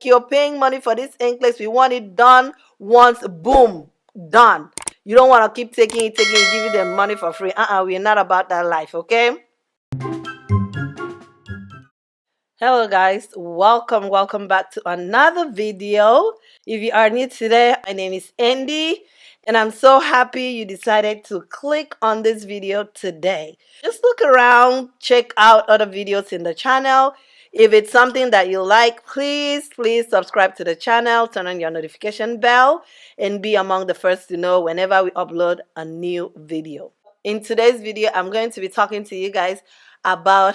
You're paying money for this Nclex. We want it done once, boom, done. You don't want to keep taking it, giving them money for free. We're not about that life, okay? Hello guys, welcome back to another video. If you are new today, my name is Andy and I'm so happy you decided to click on this video today. Just look around, check out other videos in the channel. If it's something that you like, please subscribe to the channel, turn on your notification bell, and be among the first to know whenever we upload a new video. In today's video, I'm going to be talking to you guys about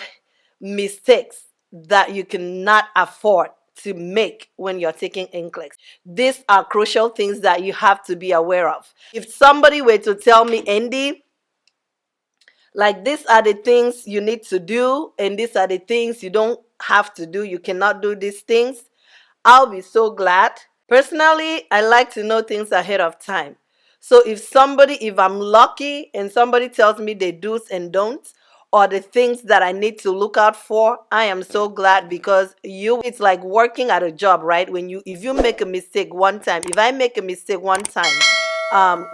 mistakes that you cannot afford to make when you're taking Nclex. These are crucial things that you have to be aware of. If somebody were to tell me, Andy, like these are the things you need to do and these are the things you don't have to do, you cannot do these things, I'll be so glad. Personally, I like to know things ahead of time. So if I'm lucky and somebody tells me the do's and don'ts or the things that I need to look out for, I am so glad, because it's like working at a job, right? If you make a mistake one time, if I make a mistake one time,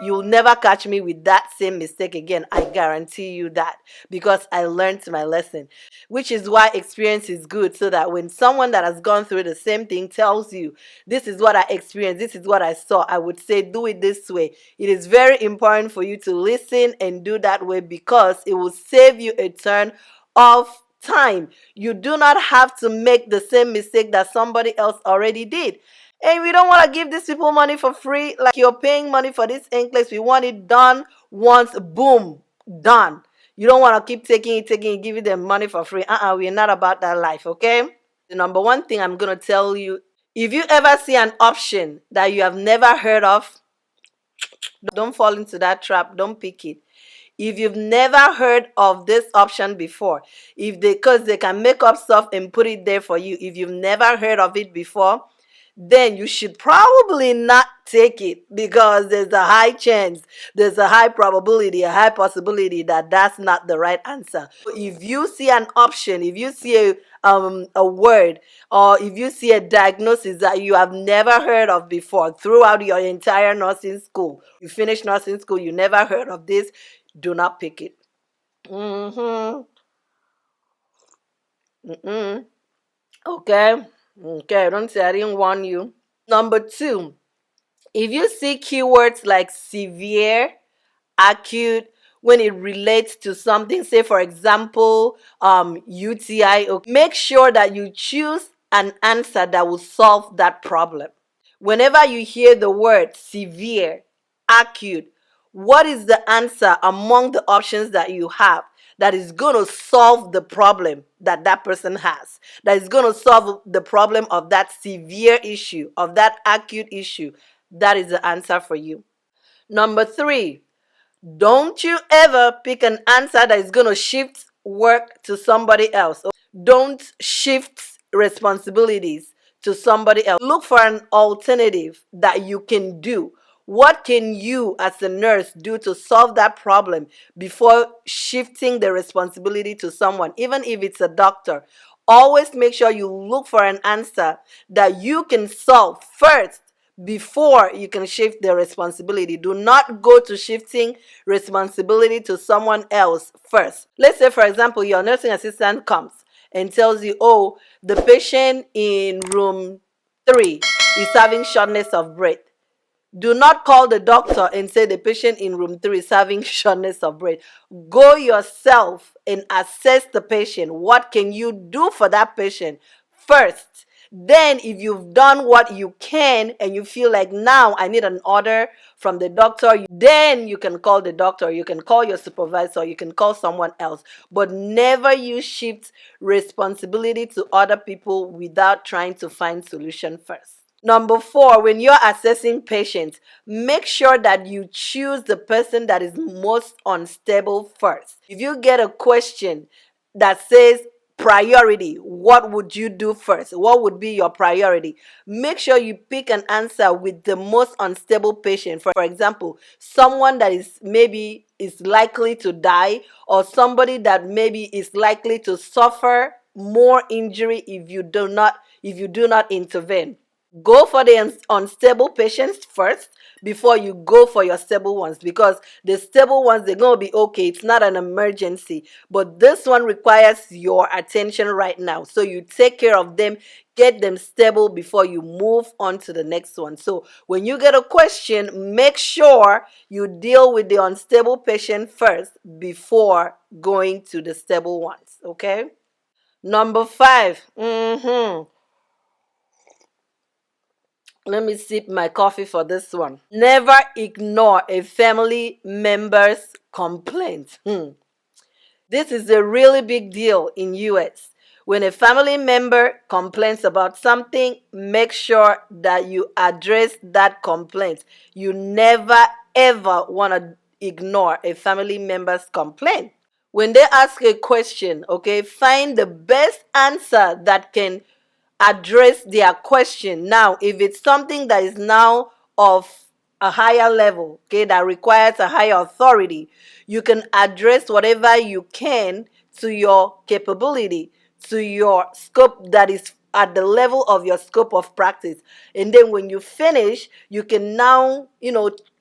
you'll never catch me with that same mistake again. I guarantee you that, because I learned my lesson, which is why experience is good, so that when someone that has gone through the same thing tells you, this is what I experienced, this is what I saw, I would say, do it this way. It is very important for you to listen and do that way, because it will save you a ton of time. You do not have to make the same mistake that somebody else already did. And we don't want to give these people money for free. Like, you're paying money for this Nclex. We want it done once, boom, done. You don't want to keep taking it, giving them money for free. We're not about that life, okay? The number one thing I'm going to tell you, if you ever see an option that you have never heard of, don't fall into that trap. Don't pick it. If you've never heard of this option before, because they can make up stuff and put it there for you, if you've never heard of it before, then you should probably not take it, because there's a high chance, there's a high probability, a high possibility that that's not the right answer. If you see an option, if you see a word, or if you see a diagnosis that you have never heard of before throughout your entire nursing school, you finish nursing school, you never heard of this, do not pick it. Okay. Don't say I didn't warn you. Number two, if you see keywords like severe, acute, when it relates to something, say for example, UTI, okay, make sure that you choose an answer that will solve that problem. Whenever you hear the word severe, acute, what is the answer among the options that you have that is going to solve the problem that that person has, that is going to solve the problem of that severe issue, of that acute issue? That is the answer for you. Number three, don't you ever pick an answer that is going to shift work to somebody else. Don't shift responsibilities to somebody else. Look for an alternative that you can do. What can you as a nurse do to solve that problem before shifting the responsibility to someone, even if it's a doctor? Always make sure you look for an answer that you can solve first before you can shift the responsibility. Do not go to shifting responsibility to someone else first. Let's say, for example, your nursing assistant comes and tells you, oh, the patient in room 3 is having shortness of breath. Do not call the doctor and say the patient in room 3 is having shortness of breath. Go yourself and assess the patient. What can you do for that patient first? Then if you've done what you can and you feel like now I need an order from the doctor, then you can call the doctor, you can call your supervisor, you can call someone else. But never you shift responsibility to other people without trying to find solution first. Number four, when you're assessing patients, make sure that you choose the person that is most unstable first. If you get a question that says priority, what would you do first? What would be your priority? Make sure you pick an answer with the most unstable patient. For example, someone that is maybe is likely to die, or somebody that maybe is likely to suffer more injury if you do not intervene. Go for the unstable patients first before you go for your stable ones, because the stable ones, they're going to be okay. It's not an emergency, but this one requires your attention right now. So you take care of them, get them stable before you move on to the next one. So when you get a question, make sure you deal with the unstable patient first before going to the stable ones. Okay. Number 5. Let me sip my coffee for this one. Never ignore a family member's complaint. This is a really big deal in US. When a family member complains about something, make sure that you address that complaint. You never ever want to ignore a family member's complaint. When they ask a question, okay, find the best answer that can address their question. Now, if it's something that is now of a higher level, okay, that requires a higher authority, you can address whatever you can to your capability, to your scope that is at the level of your scope of practice. And then when you finish, you can now,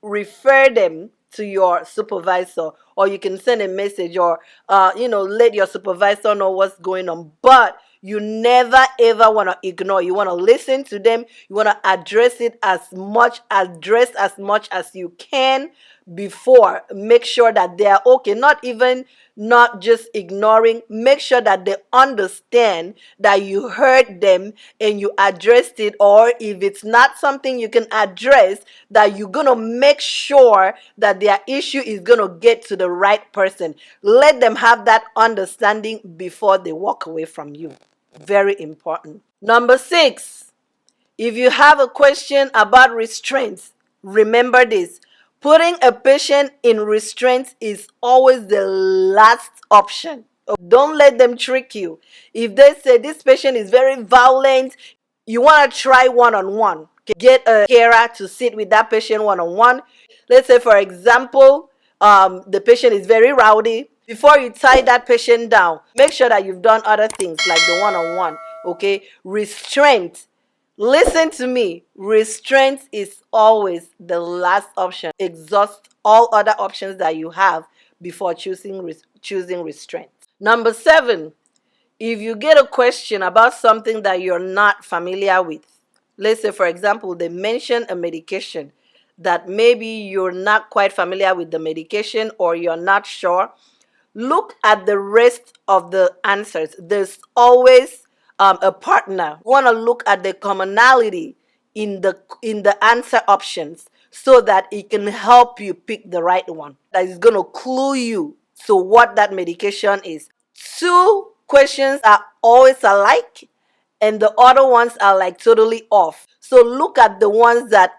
refer them to your supervisor, or you can send a message, or let your supervisor know what's going on. But you never ever want to ignore. You want to listen to them. You want to address as much as you can before. Make sure that they are okay. Not just ignoring. Make sure that they understand that you heard them and you addressed it. Or if it's not something you can address, that you're gonna make sure that their issue is gonna get to the right person. Let them have that understanding before they walk away from you. Very important. Number 6, if you have a question about restraints, remember this. Putting a patient in restraints is always the last option. Don't let them trick you. If they say this patient is very violent, you want to try one-on-one. Get a carer to sit with that patient one-on-one. Let's say, for example, the patient is very rowdy. Before you tie that patient down, make sure that you've done other things like the one-on-one. Okay, restraint. Listen to me. Restraint is always the last option. Exhaust all other options that you have before choosing restraint. Number 7, if you get a question about something that you're not familiar with, let's say, for example, they mention a medication that maybe you're not quite familiar with the medication, or you're not sure, look at the rest of the answers. There's always a partner. You want to look at the commonality in the answer options, so that it can help you pick the right one, that is going to clue you to what that medication is. 2 questions are always alike, and the other ones are like totally off. So look at the ones that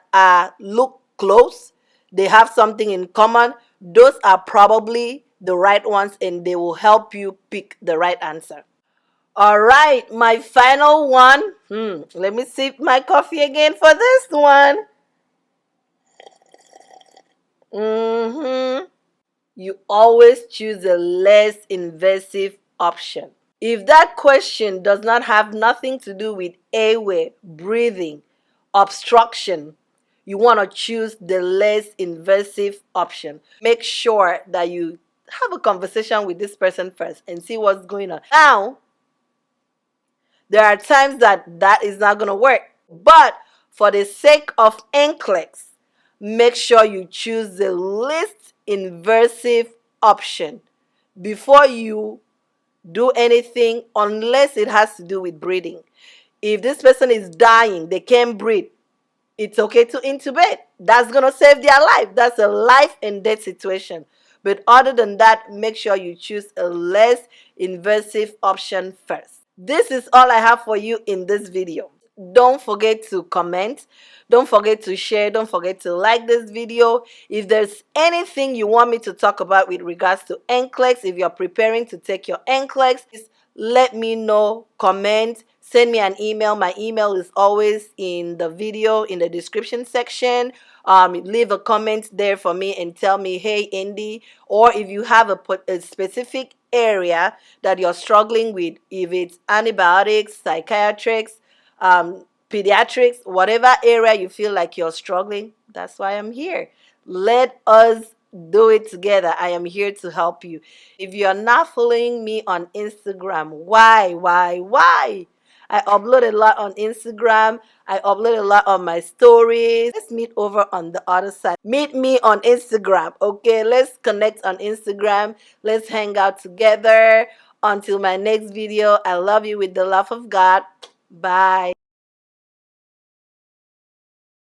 look close, they have something in common. Those are probably the right ones, and they will help you pick the right answer. All right, my final one. Let me sip my coffee again for this one. You always choose a less invasive option. If that question does not have nothing to do with airway, breathing, obstruction, you want to choose the less invasive option. Make sure that you have a conversation with this person first and see what's going on. Now, there are times that is not going to work, but for the sake of Nclex, make sure you choose the least invasive option before you do anything, unless it has to do with breathing. If this person is dying, they can't breathe, it's okay to intubate. That's going to save their life. That's a life and death situation. But other than that, make sure you choose a less invasive option first. This is all I have for you in this video. Don't forget to comment. Don't forget to share. Don't forget to like this video. If there's anything you want me to talk about with regards to Nclex, if you're preparing to take your Nclex, let me know. Comment. Send me an email. My email is always in the video, in the description section. Leave a comment there for me and tell me, hey, Andy. Or if you have a specific area that you're struggling with, if it's antibiotics, psychiatrics, pediatrics, whatever area you feel like you're struggling, that's why I'm here. Let us do it together. I am here to help you. If you're not following me on Instagram, why? I upload a lot on Instagram. I upload a lot on my stories. Let's meet over on the other side. Meet me on Instagram, okay? Let's connect on Instagram. Let's hang out together. Until my next video, I love you with the love of God. Bye.